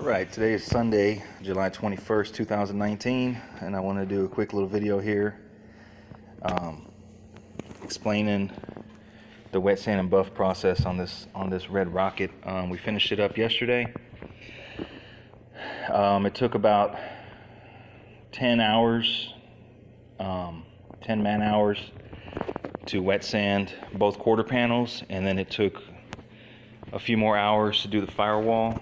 Right, today is Sunday, July 21st, 2019, and I want to do a quick little video here explaining the wet sand and buff process on this red rocket. We finished it up yesterday. It took about 10 hours, 10 man hours to wet sand both quarter panels, and then it took a few more hours to do the firewall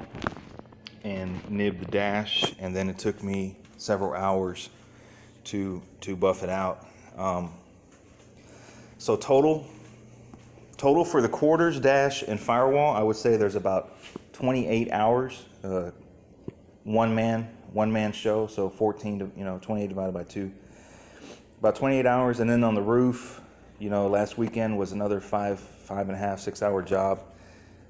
and nib the dash, and then it took me several hours to buff it out. So total for the quarters, dash, and firewall, I would say there's about 28 hours. One man show, so 14 to 28 divided by 2, about 28 hours. And then on the roof, last weekend was another 5.5, 6 hour job.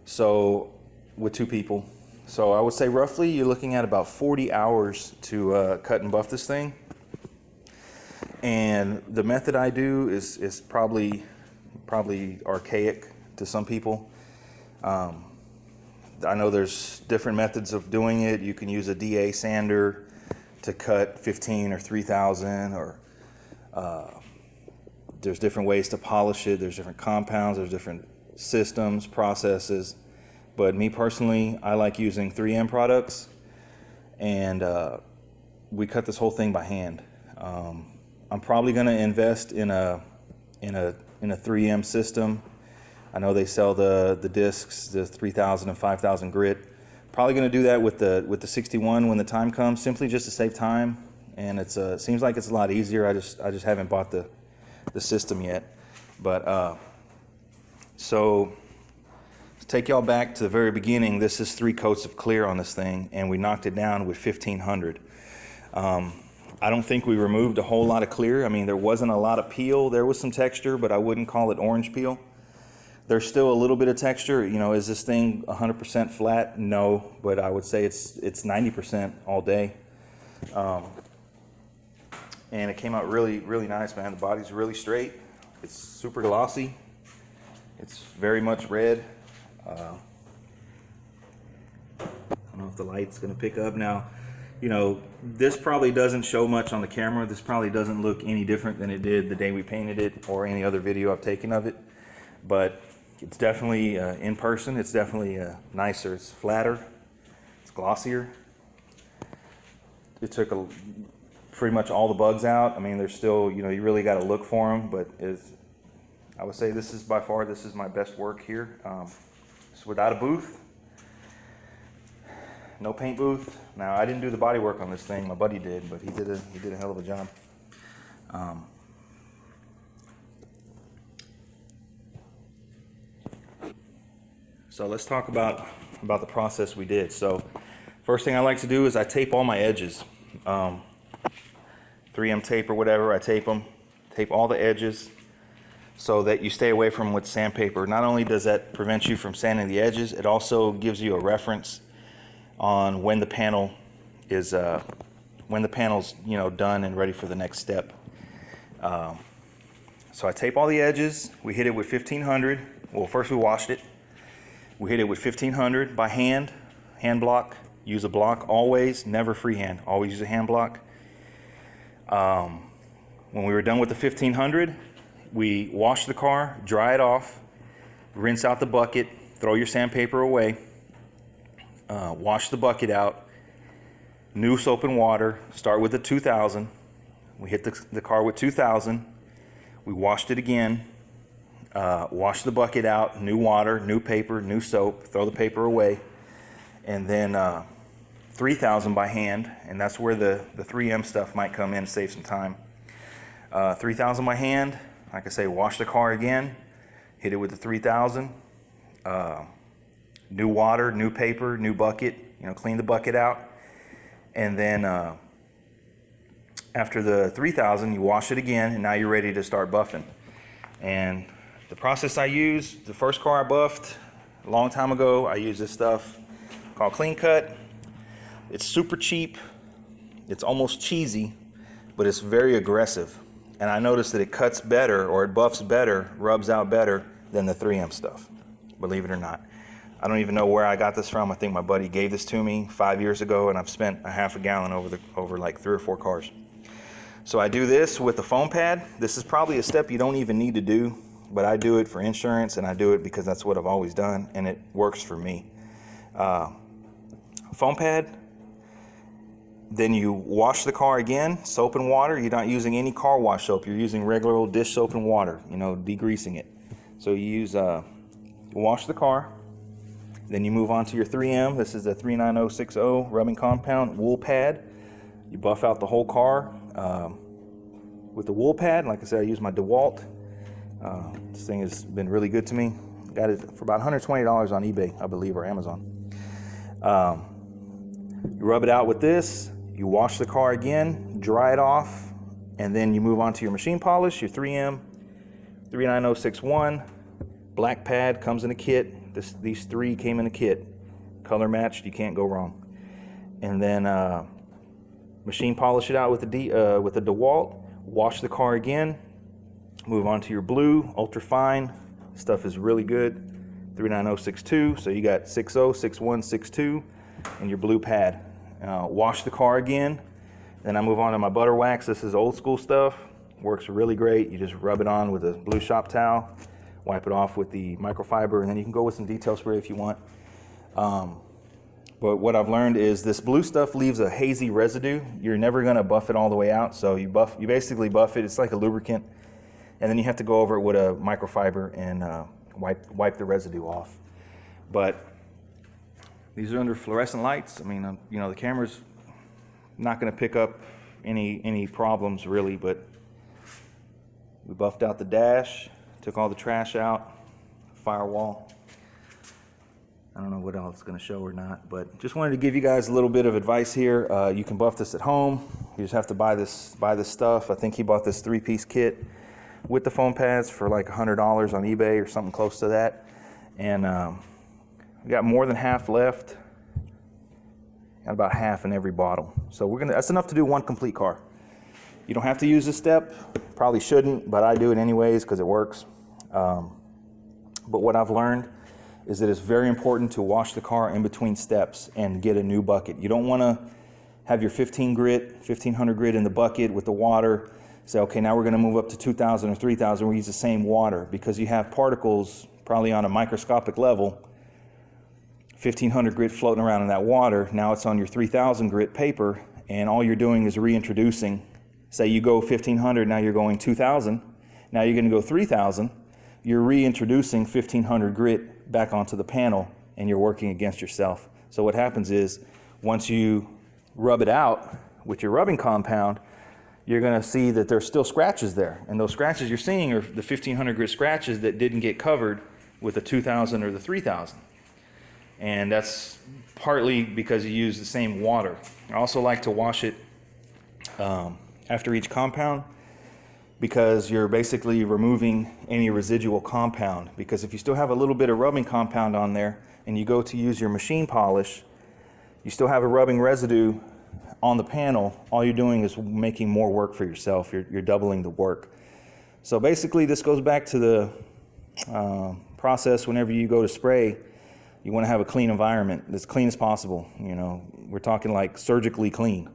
So with 2 people. So I would say roughly you're looking at about 40 hours to cut and buff this thing. And the method I do is probably archaic to some people. I know there's different methods of doing it. You can use a DA sander to cut 15 or 3000, or there's different ways to polish it. There's different compounds, there's different systems, processes. But me personally, I like using 3M products, and we cut this whole thing by hand. I'm probably going to invest in a 3M system. I know they sell the discs, the 3000 and 5000 grit. Probably going to do that with the 61 when the time comes, simply just to save time. And it seems like it's a lot easier. I just haven't bought the system yet. But so to take y'all back to the very beginning, this is 3 coats of clear on this thing, and we knocked it down with 1500. I don't think we removed a whole lot of clear. I mean, there wasn't a lot of peel. There was some texture, but I wouldn't call it orange peel. There's still a little bit of texture. Is this thing 100% flat? No, but I would say it's 90% all day. And it came out really, really nice, man. The body's really straight. It's super glossy. It's very much red. I don't know if the light's going to pick up now. This probably doesn't show much on the camera. This probably doesn't look any different than it did the day we painted it, or any other video I've taken of it. But it's definitely, in person, it's definitely nicer. It's flatter. It's glossier. It took pretty much all the bugs out. I mean, there's still, you really got to look for them, but I would say this is by far my best work here. It's without a booth. No paint booth. Now, I didn't do the body work on this thing. My buddy did, but he did a hell of a job. So let's talk about the process we did. So first thing I like to do is I tape all my edges. 3M tape or whatever, I tape them. Tape all the edges so that you stay away from with sandpaper. Not only does that prevent you from sanding the edges, it also gives you a reference on when the panel is done and ready for the next step. So I tape all the edges. We hit it with 1500. Well, first we washed it. We hit it with 1500 by hand block. Use a block always, never freehand. Always use a hand block. When we were done with the 1500, we washed the car, dry it off, rinse out the bucket, throw your sandpaper away, wash the bucket out, new soap and water, start with the 2000. We hit the car with 2000. We washed it again, washed the bucket out, new water, new paper, new soap, throw the paper away, and then 3000 by hand, and that's where the 3M stuff might come in, save some time. 3000 by hand, like I say, wash the car again, hit it with the 3000, new water, new paper, new bucket, clean the bucket out, and then after the 3000, you wash it again, and now you're ready to start buffing. And the process I use, the first car I buffed a long time ago, I used this stuff called Clean Cut. It's super cheap, it's almost cheesy, but it's very aggressive. And I noticed that it cuts better, or it buffs better, rubs out better than the 3M stuff, believe it or not. I don't even know where I got this from. I think my buddy gave this to me 5 years ago, and I've spent a half a gallon over like 3 or 4 cars. So I do this with the foam pad. This is probably a step you don't even need to do, but I do it for insurance, and I do it because that's what I've always done, and it works for me. Foam pad, then you wash the car again, soap and water. You're not using any car wash soap. You're using regular old dish soap and water, you know, degreasing it. So you use, wash the car, then you move on to your 3M. This is the 39060 rubbing compound wool pad. You buff out the whole car with the wool pad. Like I said, I use my DeWalt. This thing has been really good to me. Got it for about $120 on eBay, I believe, or Amazon. You rub it out with this. You wash the car again, dry it off, and then you move on to your machine polish, your 3M 39061. Black pad comes in a kit. These 3 came in a kit. Color matched, you can't go wrong. And then machine polish it out with the DeWalt. Wash the car again. Move on to your blue, ultra fine. Stuff is really good. 39062. So you got 60, 61, 62, and your blue pad. Wash the car again. Then I move on to my butter wax. This is old school stuff. Works really great. You just rub it on with a blue shop towel. Wipe it off with the microfiber, and then you can go with some detail spray if you want. But what I've learned is this blue stuff leaves a hazy residue. You're never gonna buff it all the way out, so you basically buff it. It's like a lubricant, and then you have to go over it with a microfiber and wipe the residue off. But these are under fluorescent lights. I mean, you know, the camera's not gonna pick up any problems really, but we buffed out the dash. Took all the trash out, firewall. I don't know what else it's going to show or not, but just wanted to give you guys a little bit of advice here. You can buff this at home. You just have to buy this stuff. I think he bought this 3-piece kit with the foam pads for like $100 on eBay or something close to that. And we got more than half left. Got about half in every bottle. So that's enough to do 1 complete car. You don't have to use this step. Probably shouldn't, but I do it anyways because it works. But what I've learned is that it's very important to wash the car in between steps and get a new bucket. You don't want to have your 1500 grit in the bucket with the water. Say, okay, now we're going to move up to 2,000 or 3,000. We use the same water because you have particles probably on a microscopic level. 1500 grit floating around in that water. Now it's on your 3,000 grit paper, and all you're doing is reintroducing. Say you go 1500, now you're going 2000. Now you're going to go 3000. You're reintroducing 1500 grit back onto the panel, and you're working against yourself. So what happens is, once you rub it out with your rubbing compound, you're going to see that there's still scratches there. And those scratches you're seeing are the 1500 grit scratches that didn't get covered with the 2000 or the 3000. And that's partly because you use the same water. I also like to wash it after each compound, because you're basically removing any residual compound. Because if you still have a little bit of rubbing compound on there and you go to use your machine polish, you still have a rubbing residue on the panel. All you're doing is making more work for yourself. You're doubling the work. So basically this goes back to the process. Whenever you go to spray, you want to have a clean environment, as clean as possible. You know, we're talking like surgically clean.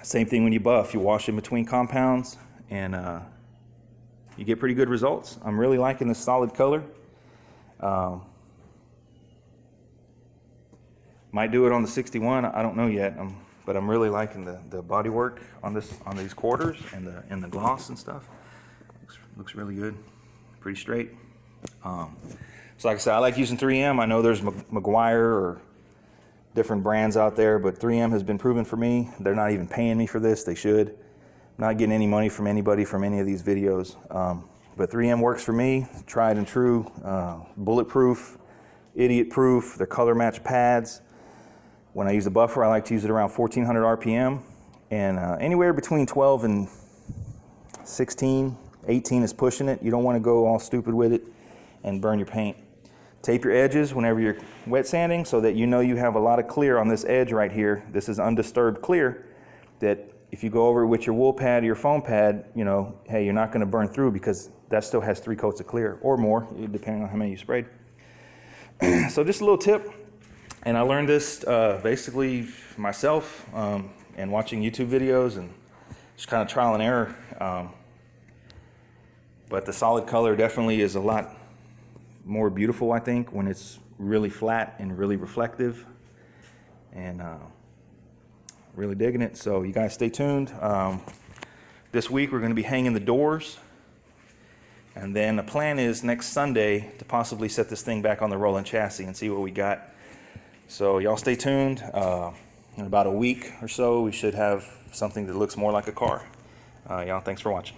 Same thing when you buff. You wash in between compounds, and you get pretty good results. I'm really liking this solid color. Might do it on the 61. I don't know yet. But I'm really liking the body work on these quarters and the gloss and stuff. Looks really good. Pretty straight. So like I said, I like using 3M. I know there's Meguiar or different brands out there, but 3M has been proven for me. They're not even paying me for this. They should. I'm not getting any money from anybody from any of these videos. But 3M works for me. Tried and true. Bulletproof, idiot proof. They're color match pads. When I use a buffer, I like to use it around 1400 RPM. And anywhere between 12 and 16, 18 is pushing it. You don't want to go all stupid with it and burn your paint. Tape your edges whenever you're wet sanding so that you know you have a lot of clear on this edge right here. This is undisturbed clear that if you go over it with your wool pad or your foam pad, you know, hey, you're not going to burn through because that still has 3 coats of clear or more, depending on how many you sprayed. So just a little tip, and I learned this basically myself and watching YouTube videos and just kind of trial and error. But the solid color definitely is a lot more beautiful, I think, when it's really flat and really reflective, and really digging it. So you guys stay tuned. This week we're going to be hanging the doors, and then the plan is next Sunday to possibly set this thing back on the rolling chassis and see what we got. So y'all stay tuned. In about a week or so we should have something that looks more like a car. Y'all, thanks for watching.